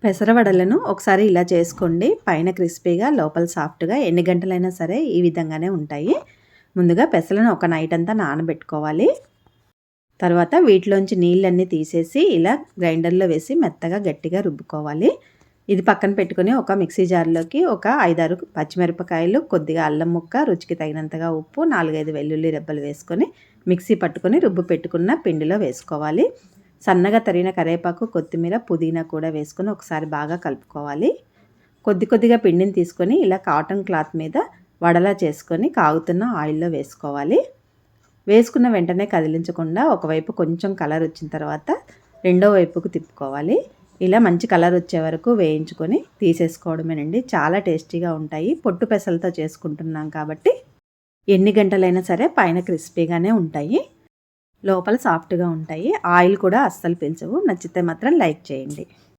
పెసరవడలను ఒకసారి ఇలా చేసుకోండి. పైన క్రిస్పీగా లోపల సాఫ్ట్‌గా ఎన్ని గంటలైనా సరే ఈ విధంగానే ఉంటాయి. ముందుగా పెసలను ఒక నైట్ అంతా నానబెట్టుకోవాలి. తర్వాత వీటిలోంచి నీళ్ళన్నీ తీసేసి ఇలా గ్రైండర్‌లో వేసి మెత్తగా గట్టిగా రుబ్బుకోవాలి. ఇది పక్కన పెట్టుకొని ఒక మిక్సీ జార్‌లోకి ఒక 5, 6 పచ్చిమిరపకాయలు, కొద్దిగా అల్లం ముక్క, రుచికి తగినంతగా ఉప్పు, 4, 5 వెల్లుల్లి రెబ్బలు వేసుకొని మిక్సీ పట్టుకొని రుబ్బు పెట్టుకున్న పిండిలో వేసుకోవాలి. సన్నగా తరిగిన కరివేపాకు, కొత్తిమీర, పుదీనా కూడా వేసుకొని ఒకసారి బాగా కలుపుకోవాలి. కొద్ది కొద్దిగా పిండిని తీసుకొని ఇలా కాటన్ క్లాత్ మీద వడలా చేసుకొని కాగుతున్న ఆయిల్‌లో వేసుకోవాలి. వేసుకున్న వెంటనే కదిలించకుండా ఒకవైపు కొంచెం కలర్ వచ్చిన తర్వాత రెండో వైపుకు తిప్పుకోవాలి. ఇలా మంచి కలర్ వచ్చే వరకు వేయించుకొని తీసేసుకోవడమేనండి. చాలా టేస్టీగా ఉంటాయి. పొట్టు పెసలతో చేసుకుంటున్నాం కాబట్టి ఎన్ని గంటలైనా సరే పైన క్రిస్పీగానే ఉంటాయి, లోపల సాఫ్ట్‌గా ఉంటాయి. ఆయిల్ కూడా అస్సలు పీల్చవు. నచ్చితే మాత్రం లైక్ చేయండి.